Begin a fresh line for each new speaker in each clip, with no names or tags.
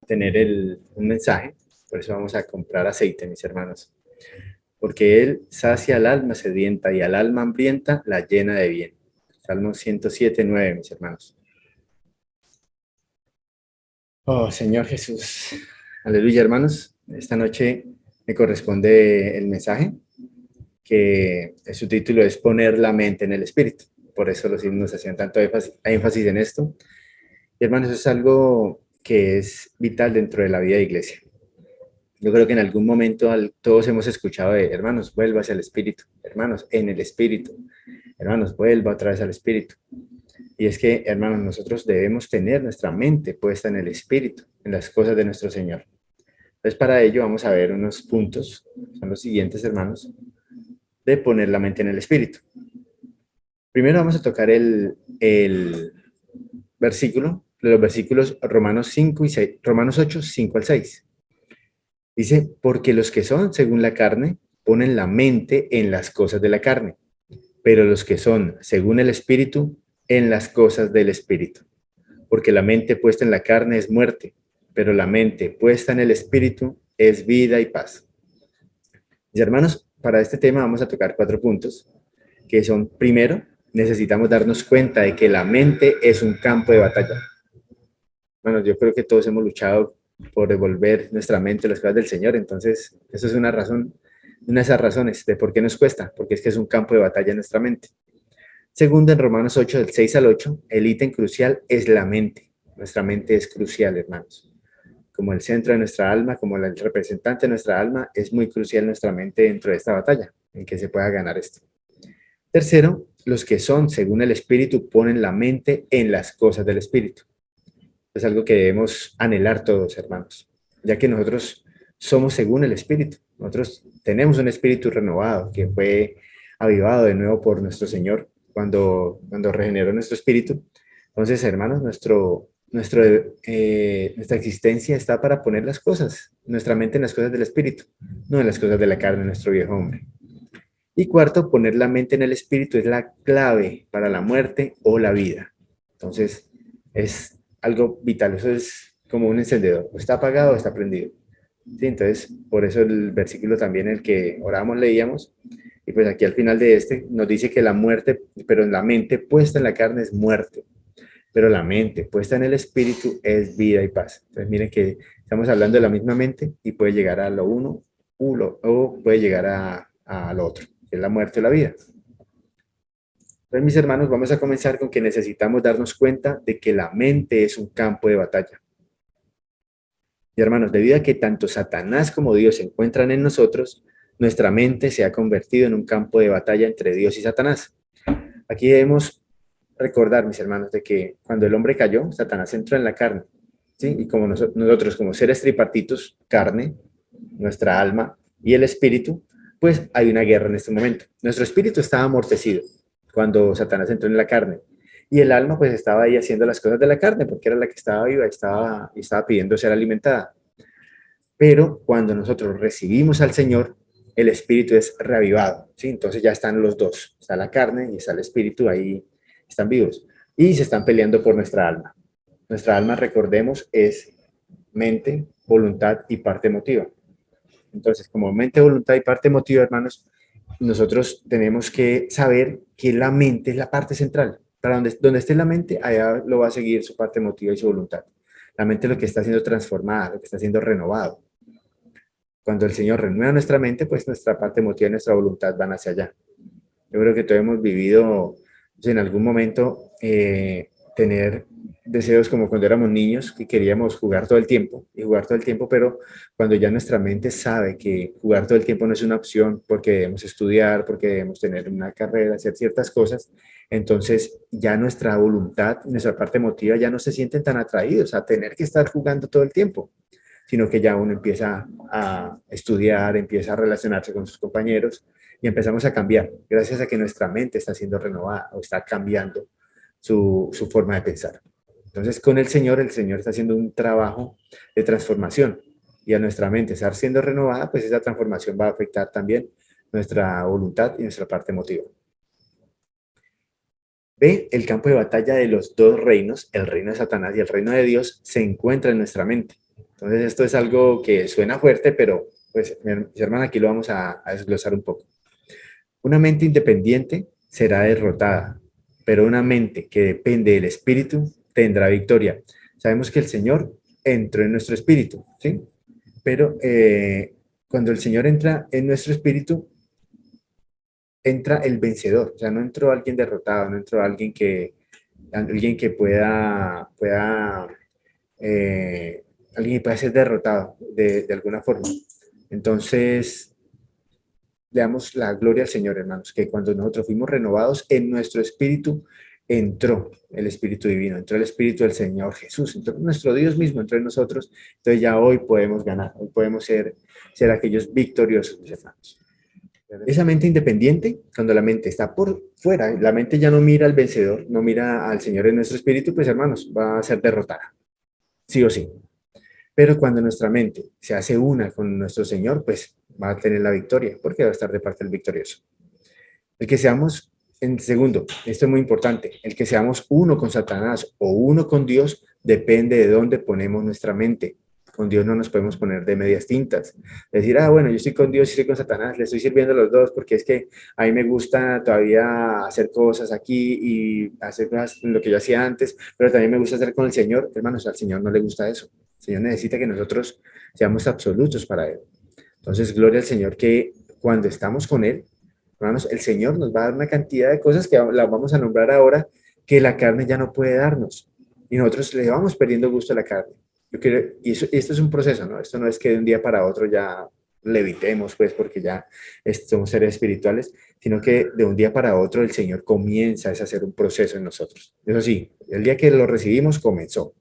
tener un mensaje, por eso vamos a comprar aceite, mis hermanos, porque Él sacia al alma sedienta y al alma hambrienta la llena de bien. Salmo 107:9, mis hermanos. Oh, Señor Jesús. Aleluya, hermanos. Esta noche me corresponde el mensaje, que su título es Poner la mente en el Espíritu. Por eso los himnos hacían tanto énfasis en esto. Y hermanos, es algo que es vital dentro de la vida de iglesia. Yo creo que en algún momento todos hemos escuchado de, hermanos, vuelva hacia el Espíritu, hermanos, en el Espíritu, hermanos, vuelva otra vez al Espíritu. Y es que, hermanos, nosotros debemos tener nuestra mente puesta en el Espíritu, en las cosas de nuestro Señor. Entonces, para ello vamos a ver unos puntos, son los siguientes, hermanos, de poner la mente en el Espíritu. Primero vamos a tocar el versículo, de los versículos Romanos 5 y 6, Romanos 8, 5 al 6. Dice, porque los que son según la carne ponen la mente en las cosas de la carne, pero los que son según el Espíritu en las cosas del Espíritu. Porque la mente puesta en la carne es muerte, pero la mente puesta en el Espíritu es vida y paz. Mis hermanos, para este tema vamos a tocar 4 puntos, que son, primero, necesitamos darnos cuenta de que la mente es un campo de batalla. Bueno, yo creo que todos hemos luchado por devolver nuestra mente a las cosas del Señor, entonces eso es una razón, una de esas razones de por qué nos cuesta, porque es que es un campo de batalla en nuestra mente. Segundo, en Romanos 8, del 6 al 8, el ítem crucial es la mente. Nuestra mente es crucial, hermanos. Como el centro de nuestra alma, como el representante de nuestra alma, es muy crucial nuestra mente dentro de esta batalla, en que se pueda ganar esto. Tercero, los que son, según el Espíritu, ponen la mente en las cosas del Espíritu. Es algo que debemos anhelar todos, hermanos, ya que nosotros somos según el Espíritu. Nosotros tenemos un espíritu renovado que fue avivado de nuevo por nuestro Señor cuando regeneró nuestro espíritu. Entonces, hermanos, nuestra existencia está para poner las cosas, nuestra mente en las cosas del espíritu, no en las cosas de la carne, nuestro viejo hombre. Y cuarto, poner la mente en el espíritu es la clave para la muerte o la vida. Entonces, es algo vital, eso es como un encendedor, o está apagado o está prendido. Sí, entonces, por eso el versículo también el que oramos, leíamos, y pues aquí al final de este nos dice que la muerte, pero en la mente puesta en la carne es muerte, pero la mente puesta en el espíritu es vida y paz. Entonces, miren que estamos hablando de la misma mente y puede llegar a lo uno o puede llegar a lo otro, que es la muerte o la vida. Entonces, mis hermanos, vamos a comenzar con que necesitamos darnos cuenta de que la mente es un campo de batalla. Y hermanos, debido a que tanto Satanás como Dios se encuentran en nosotros, nuestra mente se ha convertido en un campo de batalla entre Dios y Satanás. Aquí debemos recordar, mis hermanos, de que cuando el hombre cayó, Satanás entró en la carne, ¿sí? Y como nosotros, como seres tripartitos, carne, nuestra alma y el espíritu, pues hay una guerra en este momento. Nuestro espíritu estaba amortecido cuando Satanás entró en la carne. Y el alma pues estaba ahí haciendo las cosas de la carne, porque era la que estaba viva y estaba pidiendo ser alimentada. Pero cuando nosotros recibimos al Señor, el espíritu es reavivado, ¿sí? Entonces ya están los dos, está la carne y está el espíritu, ahí están vivos. Y se están peleando por nuestra alma. Nuestra alma, recordemos, es mente, voluntad y parte emotiva. Entonces, como mente, voluntad y parte emotiva, hermanos, nosotros tenemos que saber que la mente es la parte central. Para donde esté la mente, allá lo va a seguir su parte emotiva y su voluntad. La mente es lo que está siendo transformada, lo que está siendo renovado. Cuando el Señor renueva nuestra mente, pues nuestra parte emotiva y nuestra voluntad van hacia allá. Yo creo que todos hemos vivido pues, en algún momento tener deseos como cuando éramos niños, que queríamos jugar todo el tiempo y jugar todo el tiempo, pero cuando ya nuestra mente sabe que jugar todo el tiempo no es una opción porque debemos estudiar, porque debemos tener una carrera, hacer ciertas cosas, entonces ya nuestra voluntad, nuestra parte emotiva ya no se sienten tan atraídos a tener que estar jugando todo el tiempo, sino que ya uno empieza a estudiar, empieza a relacionarse con sus compañeros y empezamos a cambiar, gracias a que nuestra mente está siendo renovada o está cambiando su forma de pensar. Entonces, con el Señor está haciendo un trabajo de transformación y a nuestra mente estar siendo renovada, pues esa transformación va a afectar también nuestra voluntad y nuestra parte emotiva. Ve, el campo de batalla de los dos reinos, el reino de Satanás y el reino de Dios, se encuentra en nuestra mente. Entonces esto es algo que suena fuerte, pero pues mis hermanos aquí lo vamos a desglosar un poco. Una mente independiente será derrotada, pero una mente que depende del espíritu tendrá victoria. Sabemos que el Señor entró en nuestro espíritu, ¿sí? Pero cuando el Señor entra en nuestro espíritu, entra el vencedor. O sea, no entró alguien derrotado, no entró alguien que eh, alguien que pueda ser derrotado de alguna forma. Entonces, le damos la gloria al Señor, hermanos, que cuando nosotros fuimos renovados en nuestro espíritu, entró el Espíritu Divino, entró el Espíritu del Señor Jesús, entró nuestro Dios mismo, entró en nosotros. Entonces ya hoy podemos ganar, hoy podemos ser aquellos victoriosos, mis hermanos. Esa mente independiente, cuando la mente está por fuera, la mente ya no mira al vencedor, no mira al Señor en nuestro espíritu, pues hermanos, va a ser derrotada, sí o sí. Pero cuando nuestra mente se hace una con nuestro Señor, pues va a tener la victoria, porque va a estar de parte del victorioso. El que seamos, en segundo, esto es muy importante, el que seamos uno con Satanás o uno con Dios depende de dónde ponemos nuestra mente. Con Dios no nos podemos poner de medias tintas. Decir, bueno, yo estoy con Dios y estoy con Satanás, le estoy sirviendo a los dos porque es que a mí me gusta todavía hacer cosas aquí y hacer cosas lo que yo hacía antes, pero también me gusta hacer con el Señor. Hermanos, al Señor no le gusta eso. El Señor necesita que nosotros seamos absolutos para Él. Entonces, gloria al Señor que cuando estamos con Él, hermanos, el Señor nos va a dar una cantidad de cosas que las vamos a nombrar ahora que la carne ya no puede darnos. Y nosotros le vamos perdiendo gusto a la carne. Y esto es un proceso, ¿no? Esto no es que de un día para otro ya levitemos, pues, porque ya somos seres espirituales, sino que de un día para otro el Señor comienza a hacer un proceso en nosotros. Eso sí, el día que lo recibimos comenzó.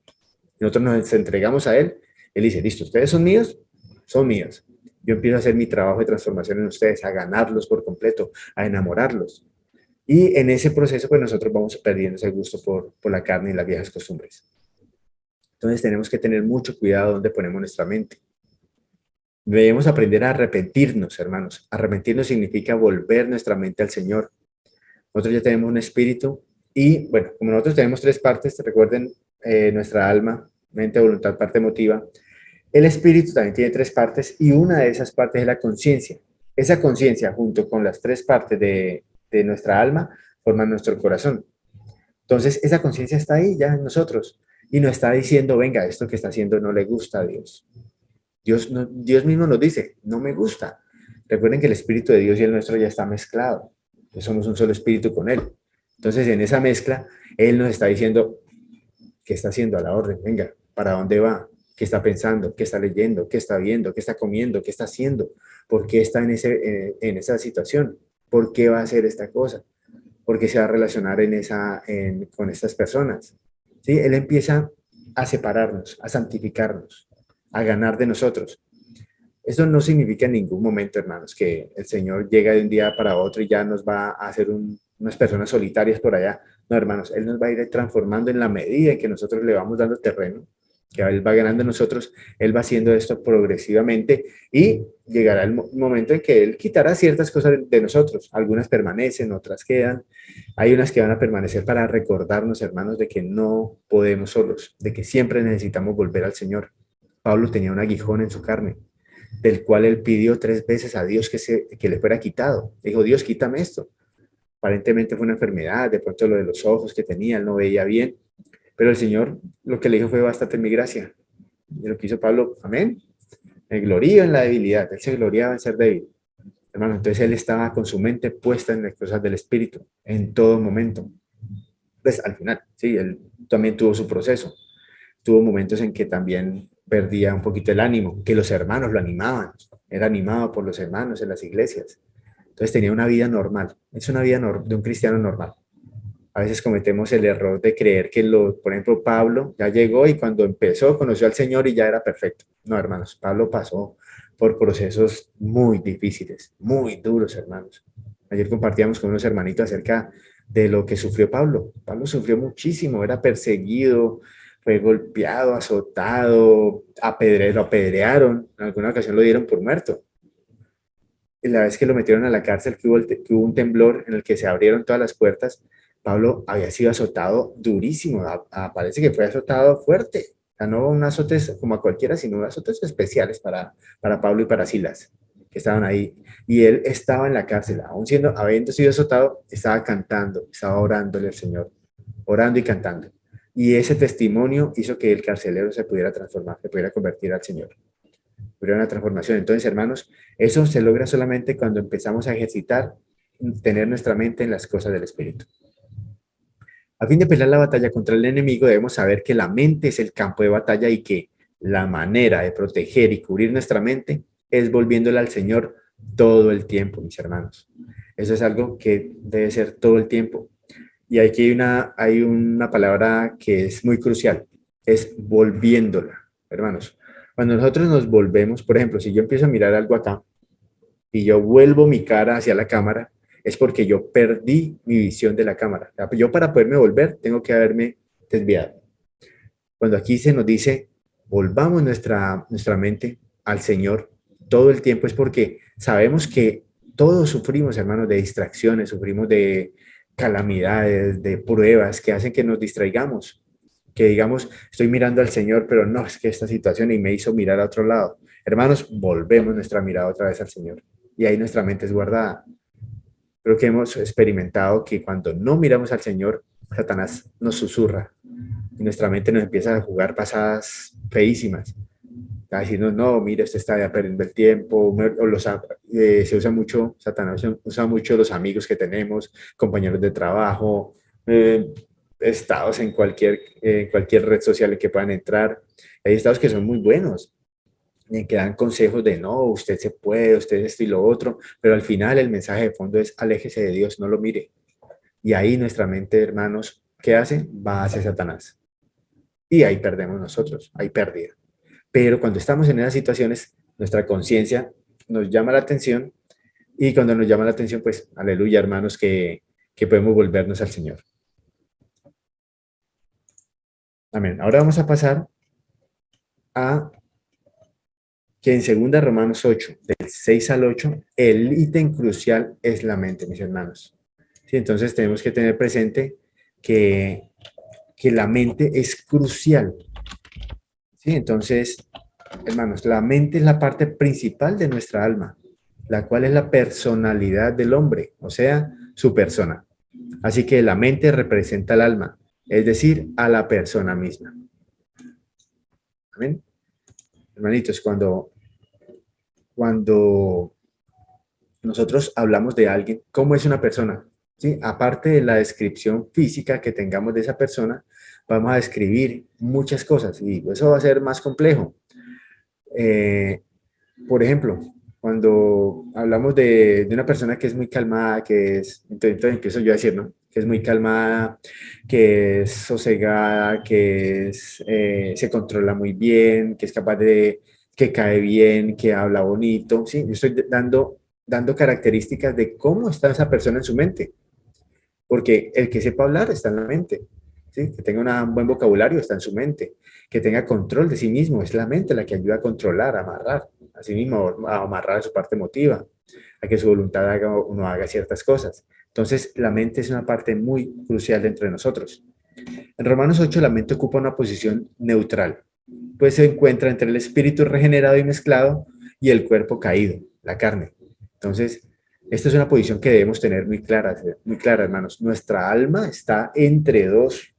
Nosotros nos entregamos a Él, Él dice, listo, ustedes son míos. Yo empiezo a hacer mi trabajo de transformación en ustedes, a ganarlos por completo, a enamorarlos. Y en ese proceso, pues nosotros vamos perdiendo ese gusto por la carne y las viejas costumbres. Entonces tenemos que tener mucho cuidado donde ponemos nuestra mente. Debemos aprender a arrepentirnos, hermanos. Arrepentirnos significa volver nuestra mente al Señor. Nosotros ya tenemos un espíritu y, bueno, como nosotros tenemos tres partes, recuerden, nuestra alma, mente, voluntad, parte emotiva. El espíritu también tiene tres partes y una de esas partes es la conciencia. Esa conciencia, junto con las tres partes de nuestra alma, forman nuestro corazón. Entonces, esa conciencia está ahí ya en nosotros y nos está diciendo, venga, esto que está haciendo no le gusta a Dios. Dios mismo nos dice, no me gusta. Recuerden que el espíritu de Dios y el nuestro ya está mezclado. Que somos un solo espíritu con Él. Entonces, en esa mezcla, Él nos está diciendo, ¿qué está haciendo a la orden? Venga, ¿para dónde va? ¿Qué está pensando? ¿Qué está leyendo? ¿Qué está viendo? ¿Qué está comiendo? ¿Qué está haciendo? ¿Por qué está en esa situación? ¿Por qué va a hacer esta cosa? ¿Por qué se va a relacionar con estas personas? ¿Sí? Él empieza a separarnos, a santificarnos, a ganar de nosotros. Eso no significa en ningún momento, hermanos, que el Señor llega de un día para otro y ya nos va a hacer unas personas solitarias por allá. No, hermanos, Él nos va a ir transformando en la medida en que nosotros le vamos dando terreno, que Él va ganando en nosotros, Él va haciendo esto progresivamente y llegará el momento en que Él quitará ciertas cosas de nosotros. Algunas permanecen, otras quedan. Hay unas que van a permanecer para recordarnos, hermanos, de que no podemos solos, de que siempre necesitamos volver al Señor. Pablo tenía un aguijón en su carne, del cual él pidió 3 veces a Dios que le fuera quitado. Dijo, Dios, quítame esto. Aparentemente fue una enfermedad, de pronto lo de los ojos que tenía, él no veía bien, pero el Señor lo que le dijo fue, bástate en mi gracia. Y lo que hizo Pablo, amén, me glorío en la debilidad, él se gloriaba en ser débil. Hermano, entonces él estaba con su mente puesta en las cosas del Espíritu, en todo momento. Pues al final, sí, él también tuvo su proceso. Tuvo momentos en que también perdía un poquito el ánimo, que los hermanos lo animaban, era animado por los hermanos en las iglesias. Entonces tenía una vida normal, es una vida de un cristiano normal. A veces cometemos el error de creer que, por ejemplo, Pablo ya llegó y cuando empezó conoció al Señor y ya era perfecto. No, hermanos, Pablo pasó por procesos muy difíciles, muy duros, hermanos. Ayer compartíamos con unos hermanitos acerca de lo que sufrió Pablo. Pablo sufrió muchísimo, era perseguido, fue golpeado, azotado, lo apedrearon, en alguna ocasión lo dieron por muerto. Y la vez que lo metieron a la cárcel, que hubo un temblor en el que se abrieron todas las puertas, Pablo había sido azotado durísimo, parece que fue azotado fuerte, sea, no un azotes como a cualquiera, sino azotes especiales para Pablo y para Silas, que estaban ahí. Y él estaba en la cárcel, aún siendo, habiendo sido azotado, estaba cantando, estaba orándole al Señor, orando y cantando. Y ese testimonio hizo que el carcelero se pudiera transformar, se pudiera convertir al Señor. Hubiera una transformación. Entonces, hermanos, eso se logra solamente cuando empezamos a ejercitar, tener nuestra mente en las cosas del Espíritu. A fin de pelear la batalla contra el enemigo, debemos saber que la mente es el campo de batalla y que la manera de proteger y cubrir nuestra mente es volviéndola al Señor todo el tiempo, mis hermanos. Eso es algo que debe ser todo el tiempo. Y aquí hay una palabra que es muy crucial, es volviéndola, hermanos. Cuando nosotros nos volvemos, por ejemplo, si yo empiezo a mirar algo acá y yo vuelvo mi cara hacia la cámara, es porque yo perdí mi visión de la cámara. O sea, yo para poderme volver tengo que haberme desviado. Cuando aquí se nos dice, volvamos nuestra mente al Señor todo el tiempo, es porque sabemos que todos sufrimos, hermanos, de distracciones, sufrimos de calamidades, de pruebas que hacen que nos distraigamos, que digamos, estoy mirando al Señor, pero no, es que esta situación y me hizo mirar a otro lado. Hermanos, volvemos nuestra mirada otra vez al Señor y ahí nuestra mente es guardada. Creo que hemos experimentado que cuando no miramos al Señor, Satanás nos susurra y nuestra mente nos empieza a jugar pasadas feísimas. A decirnos, no, mira, usted está ya perdiendo el tiempo, se usa mucho, Satanás usa mucho los amigos que tenemos, compañeros de trabajo, estados en cualquier red social en que puedan entrar. Hay estados que son muy buenos, en que dan consejos de no, usted se puede, usted esto y lo otro, pero al final el mensaje de fondo es aléjese de Dios, no lo mire. Y ahí nuestra mente, hermanos, ¿qué hace? Va hacia Satanás. Y ahí perdemos nosotros, hay pérdida. Pero cuando estamos en esas situaciones, nuestra conciencia nos llama la atención y cuando nos llama la atención, pues, aleluya, hermanos, que podemos volvernos al Señor. Amén. Ahora vamos a pasar a que en segunda Romanos 8, del 6 al 8, el ítem crucial es la mente, mis hermanos. ¿Sí? Entonces tenemos que tener presente que, que la mente es crucial. ¿Sí? Entonces, hermanos, la mente es la parte principal de nuestra alma, la cual es la personalidad del hombre, o sea, su persona. Así que la mente representa al alma, es decir, a la persona misma. ¿Amén? Hermanitos, cuando nosotros hablamos de alguien, ¿cómo es una persona? ¿Sí? Aparte de la descripción física que tengamos de esa persona, vamos a describir muchas cosas y eso va a ser más complejo. Eh, por ejemplo, cuando hablamos de una persona que es muy calmada, entonces empiezo yo a decir, ¿no? Que es muy calmada, que es sosegada, se controla muy bien, que es capaz que cae bien, que habla bonito, ¿sí? Yo estoy dando características de cómo está esa persona en su mente, porque el que sepa hablar está en la mente, ¿sí? Que tenga un buen vocabulario está en su mente, que tenga control de sí mismo, es la mente la que ayuda a controlar, a amarrar a sí mismo, a amarrar su parte emotiva, a que su voluntad uno haga ciertas cosas. Entonces, la mente es una parte muy crucial dentro de nosotros. En Romanos 8, la mente ocupa una posición neutral, pues se encuentra entre el espíritu regenerado y mezclado y el cuerpo caído, la carne. Entonces, esta es una posición que debemos tener muy clara, hermanos. Nuestra alma está entre dos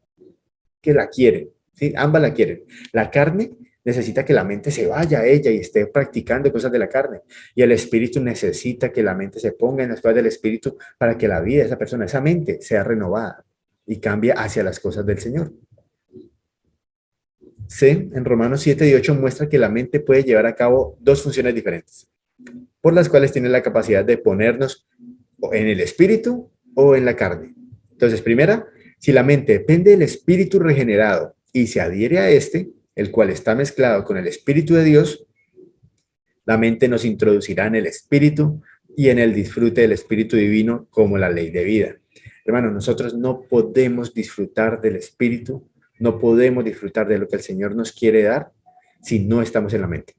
que la quieren, ¿sí? Ambas la quieren. La carne necesita que la mente se vaya a ella y esté practicando cosas de la carne. Y el espíritu necesita que la mente se ponga en las cosas del espíritu para que la vida de esa persona, esa mente, sea renovada y cambie hacia las cosas del Señor. C, en Romanos 7 y 8 muestra que la mente puede llevar a cabo dos funciones diferentes, por las cuales tiene la capacidad de ponernos en el espíritu o en la carne. Entonces, primera, si la mente depende del espíritu regenerado y se adhiere a este, el cual está mezclado con el espíritu de Dios, la mente nos introducirá en el espíritu y en el disfrute del espíritu divino como la ley de vida. Hermano, nosotros no podemos disfrutar del espíritu, no podemos disfrutar de lo que el Señor nos quiere dar si no estamos en la mente,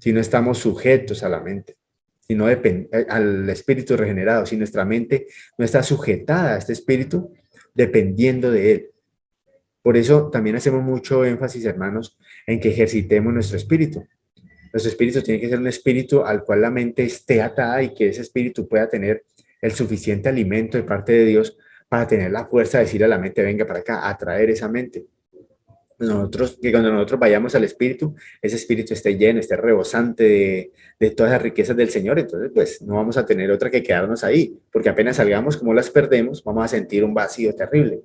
si no estamos sujetos a la mente, si no al espíritu regenerado, si nuestra mente no está sujetada a este espíritu dependiendo de él. Por eso también hacemos mucho énfasis, hermanos, en que ejercitemos nuestro espíritu. Nuestro espíritu tiene que ser un espíritu al cual la mente esté atada y que ese espíritu pueda tener el suficiente alimento de parte de Dios para tener la fuerza de decir a la mente, venga para acá, atraer esa mente. Que cuando nosotros vayamos al Espíritu, ese Espíritu esté lleno, esté rebosante de todas las riquezas del Señor, entonces pues no vamos a tener otra que quedarnos ahí, porque apenas salgamos, como las perdemos, vamos a sentir un vacío terrible.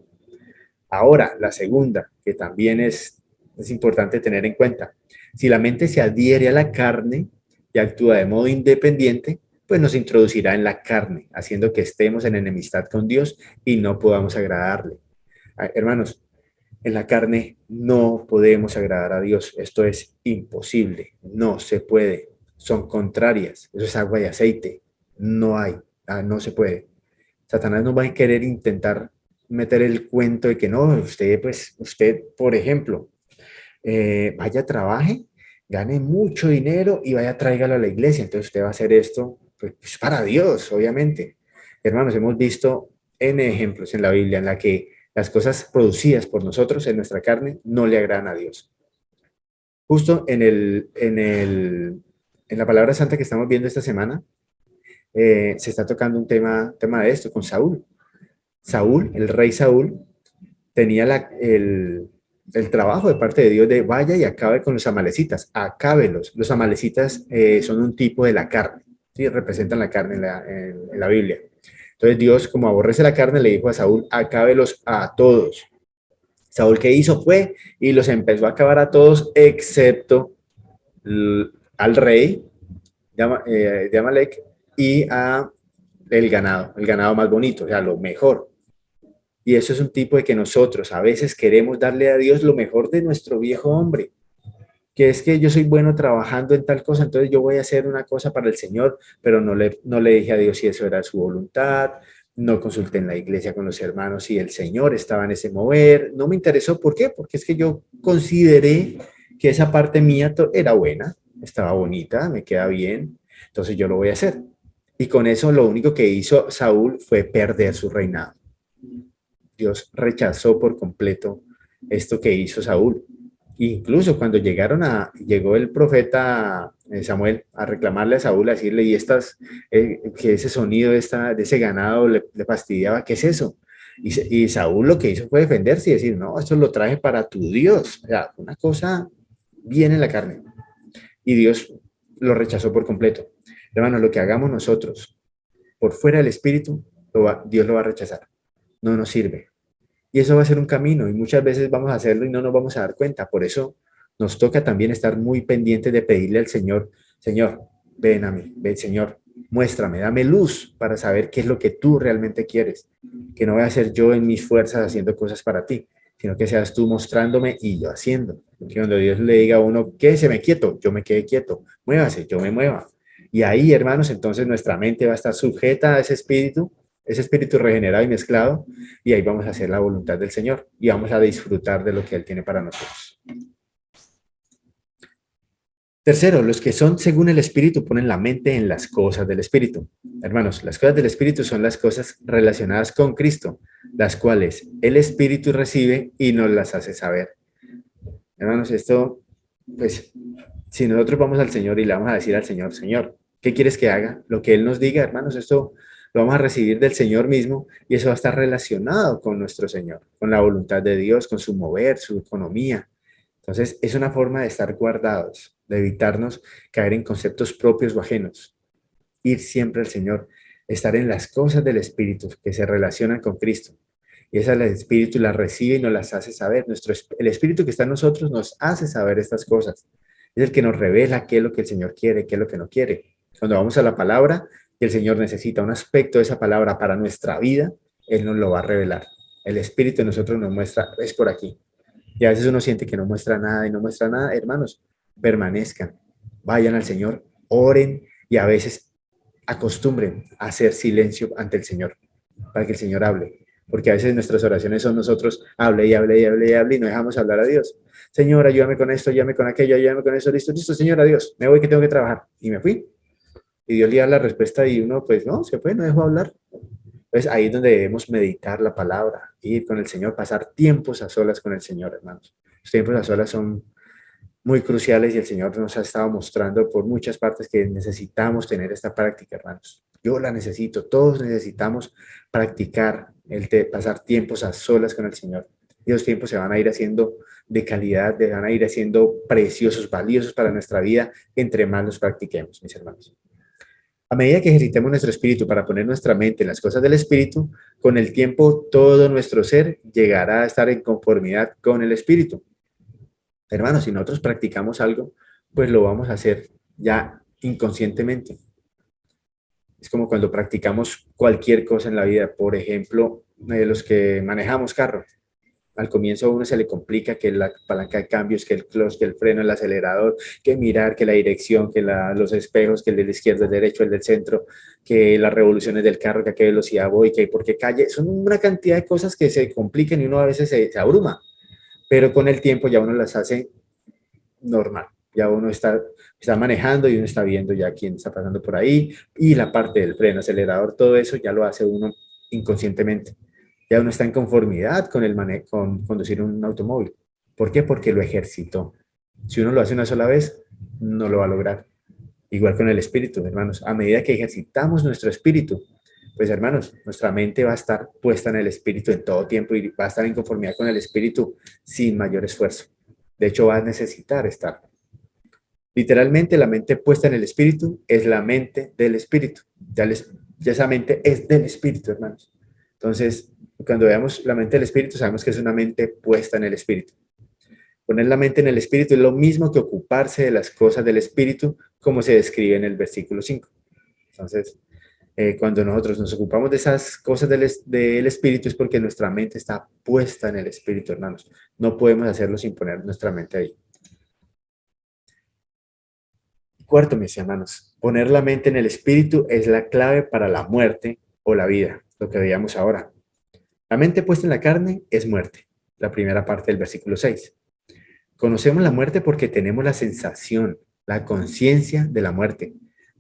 Ahora, la segunda, que también es importante tener en cuenta, si la mente se adhiere a la carne y actúa de modo independiente, pues nos introducirá en la carne, haciendo que estemos en enemistad con Dios y no podamos agradarle. Hermanos, en la carne no podemos agradar a Dios. Esto es imposible. No se puede. Son contrarias. Eso es agua y aceite. No hay. No se puede. Satanás nos va a querer intentar meter el cuento de que no, usted, por ejemplo, vaya, trabaje, gane mucho dinero y vaya, tráigalo a la iglesia. Entonces usted va a hacer esto pues, para Dios, obviamente. Hermanos, hemos visto N ejemplos en la Biblia en la que las cosas producidas por nosotros en nuestra carne no le agradan a Dios. Justo en la palabra santa que estamos viendo esta semana, se está tocando un tema de esto con Saúl. Saúl, el rey Saúl, tenía el trabajo de parte de Dios de vaya y acabe con los amalecitas, acábelos. Los amalecitas son un tipo de la carne, ¿sí? Representan la carne en la Biblia. Entonces Dios, como aborrece la carne, le dijo a Saúl, acábelos a todos. Saúl, ¿qué hizo? Fue y los empezó a acabar a todos, excepto al rey de Amalek y a el ganado más bonito, o sea, lo mejor. Y eso es un tipo de que nosotros a veces queremos darle a Dios lo mejor de nuestro viejo hombre, que es que yo soy bueno trabajando en tal cosa, entonces yo voy a hacer una cosa para el Señor, pero no le dije a Dios si eso era su voluntad, no consulté en la iglesia con los hermanos si el Señor estaba en ese mover, no me interesó, ¿por qué? Porque es que yo consideré que esa parte mía era buena, estaba bonita, me queda bien, entonces yo lo voy a hacer. Y con eso lo único que hizo Saúl fue perder su reinado. Dios rechazó por completo esto que hizo Saúl. Incluso cuando llegó el profeta Samuel a reclamarle a Saúl, a decirle, que ese sonido de ese ganado le fastidiaba, ¿qué es eso? Y Saúl lo que hizo fue defenderse y decir, no, esto lo traje para tu Dios. O sea, una cosa bien en la carne. Y Dios lo rechazó por completo. Hermanos, lo que hagamos nosotros por fuera del Espíritu, Dios lo va a rechazar. No nos sirve. Y eso va a ser un camino y muchas veces vamos a hacerlo y no nos vamos a dar cuenta. Por eso nos toca también estar muy pendientes de pedirle al Señor, Señor, ven a mí, ven Señor, muéstrame, dame luz para saber qué es lo que tú realmente quieres. Que no voy a ser yo en mis fuerzas haciendo cosas para ti, sino que seas tú mostrándome y yo haciendo. Que cuando Dios le diga a uno, quédese quieto, yo me quede quieto, muévase, yo me mueva. Y ahí, hermanos, entonces nuestra mente va a estar sujeta a ese espíritu regenerado y mezclado, y ahí vamos a hacer la voluntad del Señor y vamos a disfrutar de lo que Él tiene para nosotros. Tercero, los que son según el Espíritu ponen la mente en las cosas del Espíritu. Hermanos, las cosas del Espíritu son las cosas relacionadas con Cristo, las cuales el Espíritu recibe y nos las hace saber. Hermanos, esto, pues, si nosotros vamos al Señor y le vamos a decir al Señor, Señor, ¿qué quieres que haga? Lo que Él nos diga, hermanos, esto lo vamos a recibir del Señor mismo y eso va a estar relacionado con nuestro Señor, con la voluntad de Dios, con su mover, su economía. Entonces, es una forma de estar guardados, de evitarnos caer en conceptos propios o ajenos. Ir siempre al Señor, estar en las cosas del Espíritu que se relacionan con Cristo. Y esa el Espíritu las recibe y nos las hace saber. El Espíritu que está en nosotros nos hace saber estas cosas. Es el que nos revela qué es lo que el Señor quiere, qué es lo que no quiere. Cuando vamos a la palabra y el Señor necesita un aspecto de esa palabra para nuestra vida, Él nos lo va a revelar. El Espíritu de nosotros nos muestra, es por aquí. Y a veces uno siente que no muestra nada y no muestra nada. Hermanos, permanezcan, vayan al Señor, oren y a veces acostumbren a hacer silencio ante el Señor para que el Señor hable. Porque a veces nuestras oraciones son nosotros, hable y hable y hable y hable y no dejamos hablar a Dios. Señor, ayúdame con esto, ayúdame con aquello, ayúdame con eso, listo, listo, Señor, adiós, me voy que tengo que trabajar. Y me fui. Y Dios le da la respuesta y uno, pues no, se fue, no dejó hablar. Entonces ahí es donde debemos meditar la palabra, ir con el Señor, pasar tiempos a solas con el Señor, hermanos. Los tiempos a solas son muy cruciales y el Señor nos ha estado mostrando por muchas partes que necesitamos tener esta práctica, hermanos. Yo la necesito, todos necesitamos practicar pasar tiempos a solas con el Señor. Y los tiempos se van a ir haciendo de calidad, van a ir haciendo preciosos, valiosos para nuestra vida, entre más los practiquemos, mis hermanos. A medida que ejercitemos nuestro espíritu para poner nuestra mente en las cosas del espíritu, con el tiempo todo nuestro ser llegará a estar en conformidad con el espíritu. Hermanos, si nosotros practicamos algo, pues lo vamos a hacer ya inconscientemente. Es como cuando practicamos cualquier cosa en la vida. Por ejemplo, los que manejamos carro. Al comienzo a uno se le complica que la palanca de cambios, que el clutch, que el freno, el acelerador, que mirar, que la dirección, que los espejos, que el del izquierdo, el derecho, el del centro, que las revoluciones del carro, que a qué velocidad voy, que por qué calle. Son una cantidad de cosas que se complican y uno a veces se abruma. Pero con el tiempo ya uno las hace normal. Ya uno está manejando y uno está viendo ya quién está pasando por ahí y la parte del freno, acelerador, todo eso ya lo hace uno inconscientemente. Ya uno está en conformidad con con conducir un automóvil. ¿Por qué? Porque lo ejercitó. Si uno lo hace una sola vez, no lo va a lograr. Igual con el espíritu, hermanos. A medida que ejercitamos nuestro espíritu, pues hermanos, nuestra mente va a estar puesta en el espíritu en todo tiempo y va a estar en conformidad con el espíritu sin mayor esfuerzo. De hecho, va a necesitar estar. Literalmente, la mente puesta en el espíritu es la mente del espíritu. Ya esa mente es del espíritu, hermanos. Entonces, cuando veamos la mente del espíritu, sabemos que es una mente puesta en el espíritu. Poner la mente en el espíritu es lo mismo que ocuparse de las cosas del espíritu, como se describe en el versículo 5. Entonces, cuando nosotros nos ocupamos de esas cosas del espíritu es porque nuestra mente está puesta en el espíritu, hermanos. No podemos hacerlo sin poner nuestra mente ahí. Cuarto, mis hermanos, poner la mente en el espíritu es la clave para la muerte o la vida, lo que veíamos ahora. La mente puesta en la carne es muerte, la primera parte del versículo 6. Conocemos la muerte porque tenemos la sensación, la conciencia de la muerte.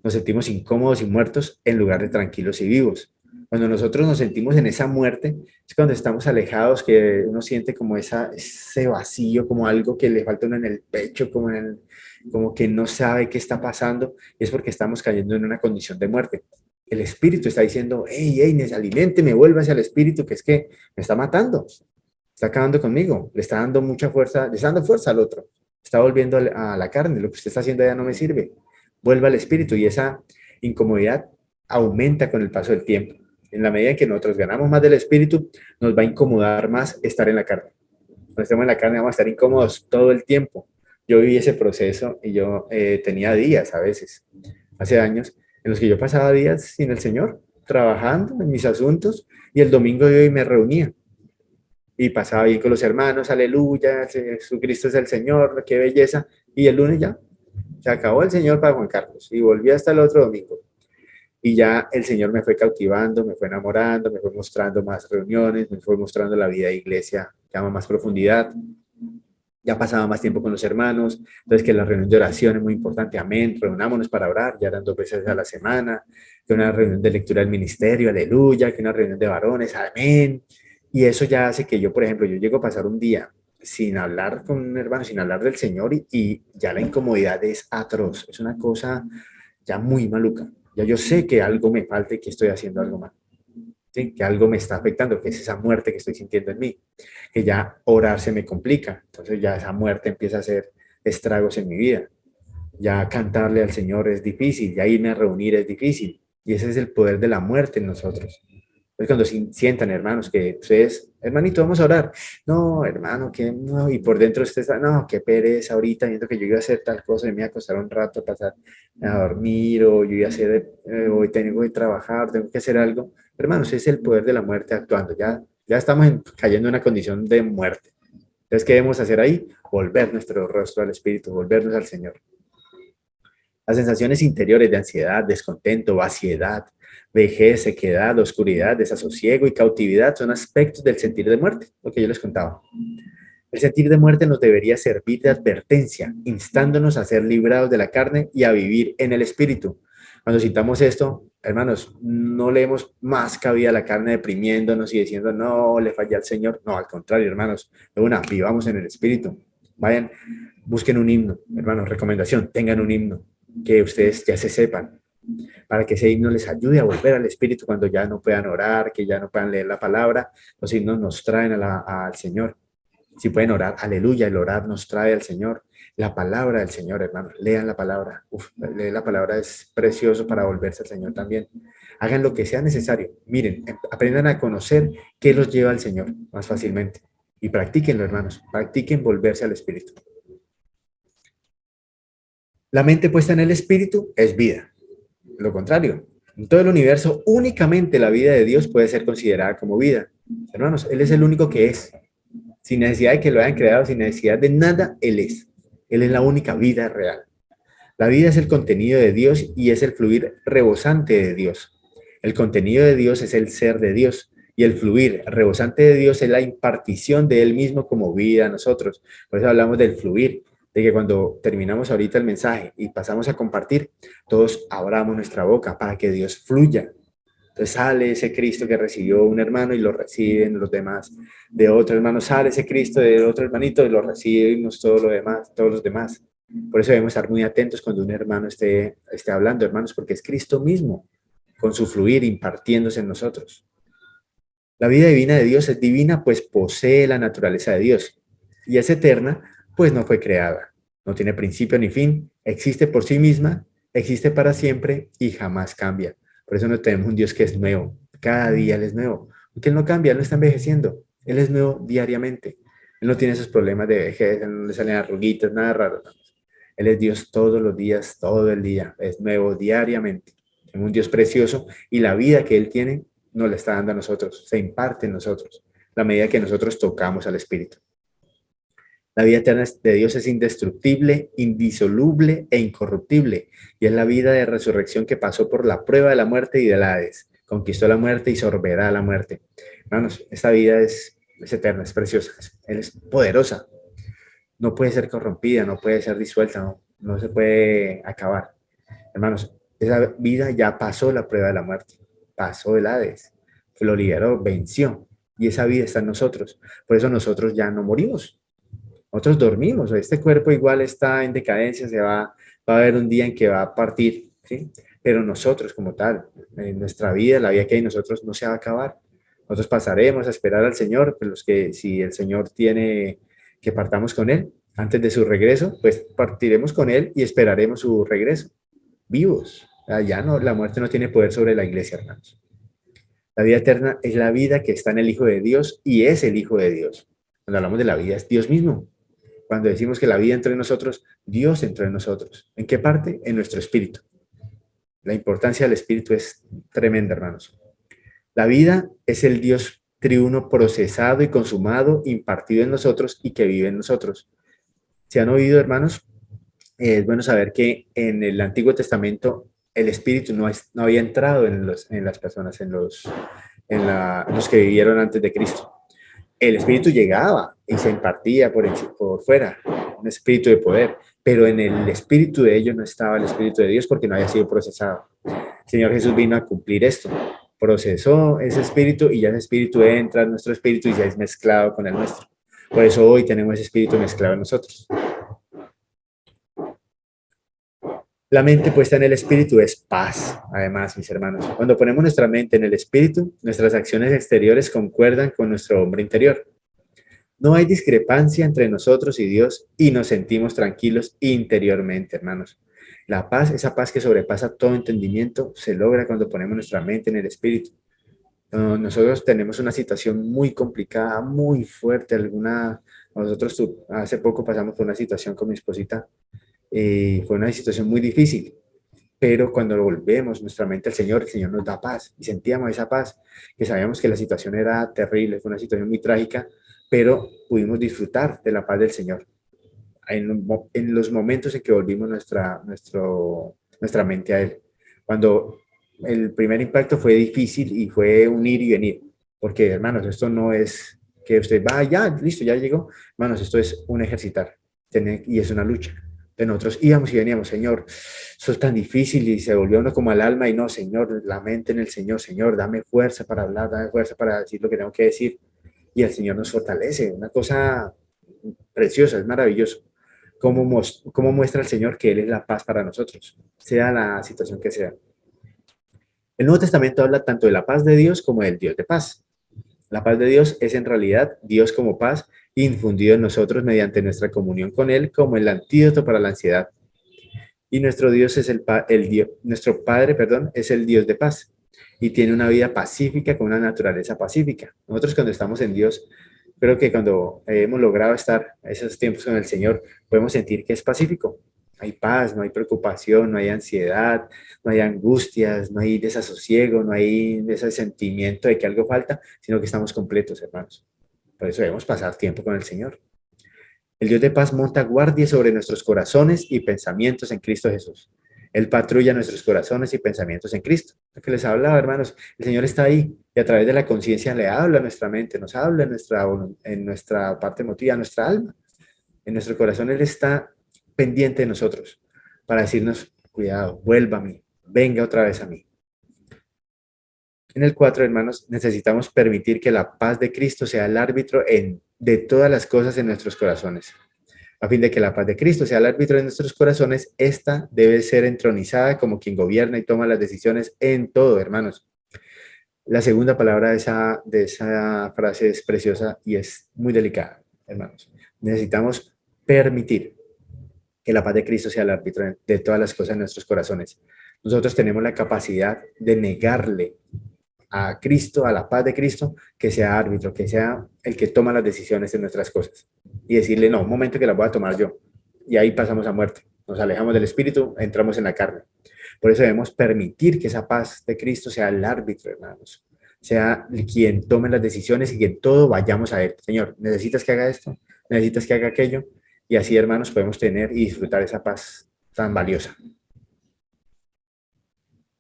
Nos sentimos incómodos y muertos en lugar de tranquilos y vivos. Cuando nosotros nos sentimos en esa muerte, es cuando estamos alejados, que uno siente como ese vacío, como algo que le falta uno en el pecho, como que no sabe qué está pasando, y es porque estamos cayendo en una condición de muerte. El espíritu está diciendo, hey, hey, aliménteme, vuélvase al espíritu, que es que me está matando, está acabando conmigo, le está dando mucha fuerza, le está dando fuerza al otro, está volviendo a la carne, lo que usted está haciendo ya no me sirve, vuelva al espíritu, y esa incomodidad aumenta con el paso del tiempo. En la medida que nosotros ganamos más del espíritu, nos va a incomodar más estar en la carne. Cuando estemos en la carne vamos a estar incómodos todo el tiempo. Yo viví ese proceso y yo tenía días a veces, hace años, en los que yo pasaba días sin el Señor, trabajando en mis asuntos, y el domingo de hoy me reunía y pasaba bien con los hermanos, aleluya, Jesucristo es el Señor, qué belleza, y el lunes ya, se acabó el Señor para Juan Carlos, y volví hasta el otro domingo. Y ya el Señor me fue cautivando, me fue enamorando, me fue mostrando más reuniones, me fue mostrando la vida de iglesia, ya más profundidad. Ya pasaba más tiempo con los hermanos, entonces que la reunión de oración es muy importante, amén, reunámonos para orar, ya eran 2 veces a la semana, que una reunión de lectura del ministerio, aleluya, que una reunión de varones, amén, y eso ya hace que yo, por ejemplo, yo llego a pasar un día sin hablar con un hermano, sin hablar del Señor, y ya la incomodidad es atroz, es una cosa ya muy maluca, ya yo sé que algo me falta y que estoy haciendo algo mal. ¿Sí? Que algo me está afectando, que es esa muerte que estoy sintiendo en mí, que ya orar se me complica, entonces ya esa muerte empieza a hacer estragos en mi vida, ya cantarle al Señor es difícil, ya irme a reunir es difícil, y ese es el poder de la muerte en nosotros. Es cuando sientan, hermanos, que ustedes, hermanito, vamos a orar. No, hermano, que no, y por dentro usted está, no, qué pereza ahorita, viendo que yo iba a hacer tal cosa y me iba a acostar un rato a pasar a dormir, o yo iba a hacer, hoy tengo que trabajar, tengo que hacer algo. Hermanos, es el poder de la muerte actuando, ya estamos cayendo en una condición de muerte. Entonces, ¿qué debemos hacer ahí? Volver nuestro rostro al Espíritu, volvernos al Señor. Las sensaciones interiores de ansiedad, descontento, vaciedad, vejez, sequedad, oscuridad, desasosiego y cautividad son aspectos del sentir de muerte, lo que yo les contaba. El sentir de muerte nos debería servir de advertencia, instándonos a ser librados de la carne y a vivir en el espíritu. Cuando sintamos esto, hermanos, no le demos más cabida a la carne deprimiéndonos y diciendo, no, le falla al Señor. No, al contrario, hermanos, vivamos en el espíritu. Vayan, busquen un himno, hermanos, recomendación, tengan un himno que ustedes ya se sepan, para que ese himno les ayude a volver al Espíritu cuando ya no puedan orar, que ya no puedan leer la palabra. Los himnos nos traen al Señor. Si pueden orar, aleluya, el orar nos trae al Señor. La palabra del Señor, hermanos, lean la palabra. Uf, leer la palabra es precioso para volverse al Señor también. Hagan lo que sea necesario. Miren, aprendan a conocer qué los lleva al Señor más fácilmente. Y practíquenlo, hermanos. Practiquen volverse al Espíritu. La mente puesta en el Espíritu es vida. Lo contrario, en todo el universo únicamente la vida de Dios puede ser considerada como vida. Hermanos, Él es el único que es. Sin necesidad de que lo hayan creado, sin necesidad de nada, Él es. Él es la única vida real. La vida es el contenido de Dios y es el fluir rebosante de Dios. El contenido de Dios es el ser de Dios y el fluir rebosante de Dios es la impartición de Él mismo como vida a nosotros. Por eso hablamos del fluir, de que cuando terminamos ahorita el mensaje y pasamos a compartir, todos abramos nuestra boca para que Dios fluya. Entonces sale ese Cristo que recibió un hermano y lo reciben los demás de otro hermano, sale ese Cristo de otro hermanito y lo recibimos todo lo demás, todos los demás. Por eso debemos estar muy atentos cuando un hermano esté hablando, hermanos, porque es Cristo mismo, con su fluir impartiéndose en nosotros. La vida divina de Dios es divina, pues posee la naturaleza de Dios, y es eterna, pues no fue creada. No tiene principio ni fin, existe por sí misma, existe para siempre y jamás cambia. Por eso no tenemos un Dios que es nuevo, cada día Él es nuevo, porque Él no cambia, Él no está envejeciendo, Él es nuevo diariamente. Él no tiene esos problemas de vejez, no le salen arruguitas, nada raro. Él es Dios todos los días, todo el día, es nuevo diariamente. Es un Dios precioso y la vida que Él tiene nos la está dando a nosotros, se imparte en nosotros, la medida que nosotros tocamos al Espíritu. La vida eterna de Dios es indestructible, indisoluble e incorruptible, y es la vida de resurrección que pasó por la prueba de la muerte y del Hades, conquistó la muerte y sorberá la muerte. Hermanos, esta vida es eterna, es preciosa, es poderosa, no puede ser corrompida, no puede ser disuelta, no se puede acabar. Hermanos, esa vida ya pasó la prueba de la muerte, pasó el Hades, lo liberó, venció, y esa vida está en nosotros. Por eso nosotros ya no morimos, nosotros dormimos, este cuerpo igual está en decadencia, va a haber un día en que va a partir, ¿sí? Pero nosotros como tal, en nuestra vida, la vida que hay en nosotros no se va a acabar. Nosotros pasaremos a esperar al Señor, pero los que si el Señor tiene que partamos con Él antes de su regreso, pues partiremos con Él y esperaremos su regreso, vivos. Ya no, la muerte no tiene poder sobre la iglesia, hermanos. La vida eterna es la vida que está en el Hijo de Dios y es el Hijo de Dios. Cuando hablamos de la vida, es Dios mismo. Cuando decimos que la vida entró en nosotros, Dios entró en nosotros. ¿En qué parte? En nuestro espíritu. La importancia del espíritu es tremenda, hermanos. La vida es el Dios triuno procesado y consumado, impartido en nosotros y que vive en nosotros. ¿Se han oído, hermanos? Es bueno saber que en el Antiguo Testamento el espíritu no había entrado en las personas, en los que vivieron antes de Cristo. El espíritu llegaba y se impartía por fuera, un espíritu de poder, pero en el espíritu de ellos no estaba el espíritu de Dios porque no había sido procesado. El Señor Jesús vino a cumplir esto, procesó ese espíritu y ya ese espíritu entra en nuestro espíritu y ya es mezclado con el nuestro. Por eso hoy tenemos ese espíritu mezclado en nosotros. La mente puesta en el espíritu es paz, además, mis hermanos. Cuando ponemos nuestra mente en el espíritu, nuestras acciones exteriores concuerdan con nuestro hombre interior. No hay discrepancia entre nosotros y Dios y nos sentimos tranquilos interiormente, hermanos. La paz, esa paz que sobrepasa todo entendimiento, se logra cuando ponemos nuestra mente en el espíritu. Nosotros tenemos una situación muy complicada, muy fuerte. Nosotros hace poco pasamos por una situación con mi esposita y fue una situación muy difícil. Pero cuando volvemos nuestra mente al Señor, el Señor nos da paz y sentíamos esa paz, que sabíamos que la situación era terrible, fue una situación muy trágica, pero pudimos disfrutar de la paz del Señor en los momentos en que volvimos nuestra mente a Él. Cuando el primer impacto fue difícil y fue un ir y venir, porque hermanos, esto no es que usted va, ya, listo, ya llegó. Hermanos, esto es un ejercitar y es una lucha. De nosotros íbamos y veníamos, Señor, eso es tan difícil y se volvió uno como al alma y no, Señor, la mente en el Señor, Señor, dame fuerza para hablar, dame fuerza para decir lo que tengo que decir y el Señor nos fortalece, una cosa preciosa, es maravilloso. Cómo muestra el Señor que Él es la paz para nosotros, sea la situación que sea. El Nuevo Testamento habla tanto de la paz de Dios como del Dios de paz. La paz de Dios es en realidad Dios como paz infundido en nosotros mediante nuestra comunión con Él como el antídoto para la ansiedad. Y nuestro Dios es nuestro Padre, perdón, es el Dios de paz y tiene una vida pacífica con una naturaleza pacífica. Nosotros cuando estamos en Dios, creo que cuando hemos logrado estar esos tiempos con el Señor, podemos sentir que es pacífico. Hay paz, no hay preocupación, no hay ansiedad, no hay angustias, no hay desasosiego, no hay ese sentimiento de que algo falta, sino que estamos completos, hermanos. Por eso debemos pasar tiempo con el Señor. El Dios de paz monta guardia sobre nuestros corazones y pensamientos en Cristo Jesús. Él patrulla nuestros corazones y pensamientos en Cristo. Lo que les hablaba, hermanos, el Señor está ahí y a través de la conciencia le habla a nuestra mente, nos habla en nuestra parte emotiva, nuestra alma. En nuestro corazón Él está pendiente de nosotros para decirnos, cuidado, vuelva a mí, venga otra vez a mí. En el 4, hermanos, necesitamos permitir que la paz de Cristo sea el árbitro de todas las cosas en nuestros corazones. A fin de que la paz de Cristo sea el árbitro de nuestros corazones, esta debe ser entronizada como quien gobierna y toma las decisiones en todo, hermanos. La segunda palabra de esa frase es preciosa y es muy delicada, hermanos. Necesitamos permitir que la paz de Cristo sea el árbitro de todas las cosas en nuestros corazones. Nosotros tenemos la capacidad de negarle a Cristo, a la paz de Cristo, que sea árbitro, que sea el que toma las decisiones en nuestras cosas. Y decirle, no, un momento que las voy a tomar yo. Y ahí pasamos a muerte. Nos alejamos del Espíritu, entramos en la carne. Por eso debemos permitir que esa paz de Cristo sea el árbitro, hermanos. Sea quien tome las decisiones y que en todo vayamos a Él. Señor, ¿necesitas que haga esto? ¿Necesitas que haga aquello? Y así, hermanos, podemos tener y disfrutar esa paz tan valiosa.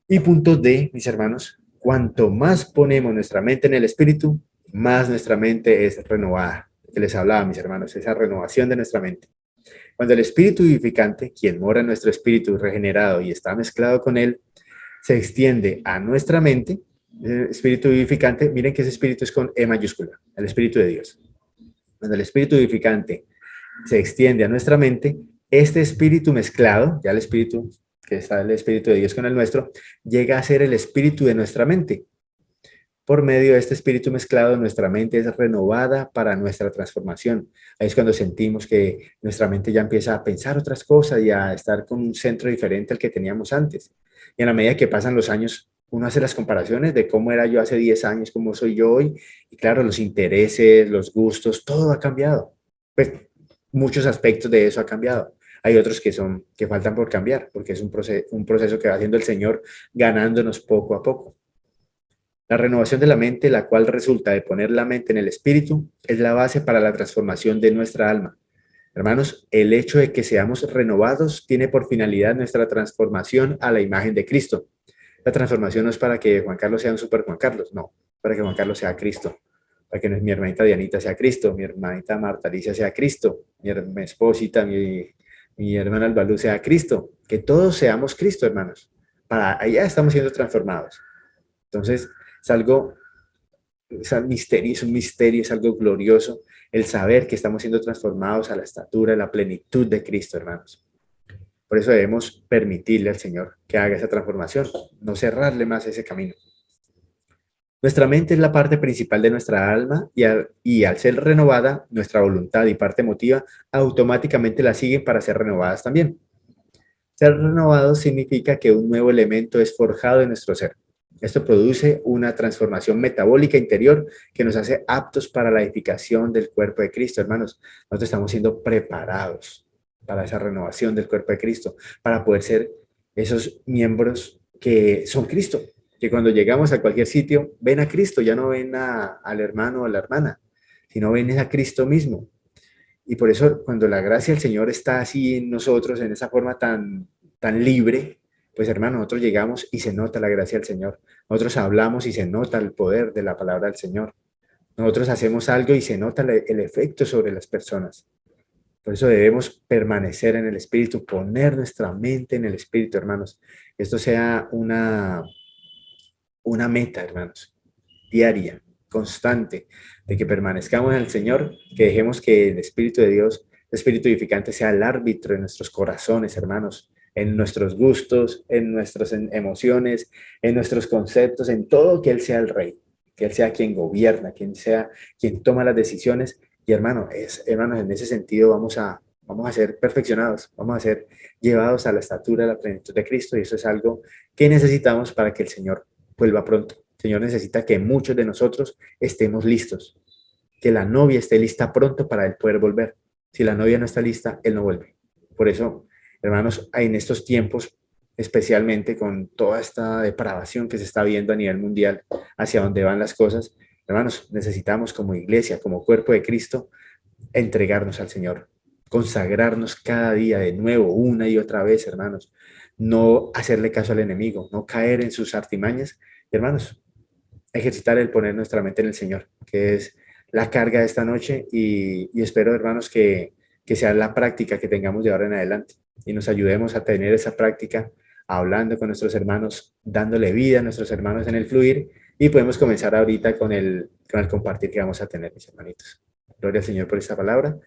Y punto D, mis hermanos, cuanto más ponemos nuestra mente en el Espíritu, más nuestra mente es renovada. Que les hablaba, mis hermanos, esa renovación de nuestra mente. Cuando el Espíritu vivificante, quien mora en nuestro espíritu regenerado y está mezclado con él, se extiende a nuestra mente, el Espíritu vivificante, miren que ese Espíritu es con E mayúscula, el Espíritu de Dios. Cuando el Espíritu vivificante se extiende a nuestra mente, este Espíritu mezclado, ya el Espíritu que está el Espíritu de Dios con el nuestro, llega a ser el Espíritu de nuestra mente. Por medio de este espíritu mezclado, nuestra mente es renovada para nuestra transformación. Ahí es cuando sentimos que nuestra mente ya empieza a pensar otras cosas y a estar con un centro diferente al que teníamos antes. Y a la medida que pasan los años, uno hace las comparaciones de cómo era yo hace 10 años, cómo soy yo hoy. Y claro, los intereses, los gustos, todo ha cambiado. Pues muchos aspectos de eso ha cambiado. Hay otros que faltan por cambiar, porque es un proceso que va haciendo el Señor ganándonos poco a poco. La renovación de la mente, la cual resulta de poner la mente en el espíritu, es la base para la transformación de nuestra alma. Hermanos, el hecho de que seamos renovados tiene por finalidad nuestra transformación a la imagen de Cristo. La transformación no es para que Juan Carlos sea un super Juan Carlos, no, para que Juan Carlos sea Cristo, para que mi hermanita Dianita sea Cristo, mi hermanita Marta Alicia sea Cristo, mi esposita, mi hermana Albalú sea Cristo, que todos seamos Cristo, hermanos. Para allá estamos siendo transformados. Entonces, es algo, es un misterio, es algo glorioso el saber que estamos siendo transformados a la estatura, a la plenitud de Cristo, hermanos. Por eso debemos permitirle al Señor que haga esa transformación, no cerrarle más ese camino. Nuestra mente es la parte principal de nuestra alma y al ser renovada, nuestra voluntad y parte emotiva automáticamente la siguen para ser renovadas también. Ser renovado significa que un nuevo elemento es forjado en nuestro ser. Esto produce una transformación metabólica interior que nos hace aptos para la edificación del cuerpo de Cristo, hermanos. Nosotros estamos siendo preparados para esa renovación del cuerpo de Cristo, para poder ser esos miembros que son Cristo, que cuando llegamos a cualquier sitio ven a Cristo, ya no ven al hermano o a la hermana, sino ven a Cristo mismo. Y por eso cuando la gracia del Señor está así en nosotros, en esa forma tan libre, pues hermano, nosotros llegamos y se nota la gracia del Señor. Nosotros hablamos y se nota el poder de la palabra del Señor. Nosotros hacemos algo y se nota el efecto sobre las personas. Por eso debemos permanecer en el Espíritu, poner nuestra mente en el Espíritu, hermanos. Esto sea una meta, hermanos, diaria. constante, de que permanezcamos en el Señor, que dejemos que el Espíritu de Dios, el Espíritu edificante, sea el árbitro de nuestros corazones, hermanos, en nuestros gustos, en nuestras emociones, en nuestros conceptos, en todo, que Él sea el Rey, que Él sea quien gobierna, quien sea quien toma las decisiones. Y hermanos, en ese sentido vamos a ser perfeccionados, vamos a ser llevados a la estatura de la plenitud de Cristo, y eso es algo que necesitamos para que el Señor vuelva pronto. El Señor necesita que muchos de nosotros estemos listos, que la novia esté lista pronto para Él poder volver. Si la novia no está lista, Él no vuelve. Por eso, hermanos, en estos tiempos, especialmente con toda esta depravación que se está viendo a nivel mundial, hacia dónde van las cosas, hermanos, necesitamos como iglesia, como cuerpo de Cristo, entregarnos al Señor, consagrarnos cada día de nuevo, una y otra vez, hermanos, no hacerle caso al enemigo, no caer en sus artimañas, hermanos, ejercitar el poner nuestra mente en el Señor, que es la carga de esta noche, y espero, hermanos, que sea la práctica que tengamos de ahora en adelante y nos ayudemos a tener esa práctica hablando con nuestros hermanos, dándole vida a nuestros hermanos en el fluir, y podemos comenzar ahorita con el compartir que vamos a tener, mis hermanitos. Gloria al Señor por esta palabra.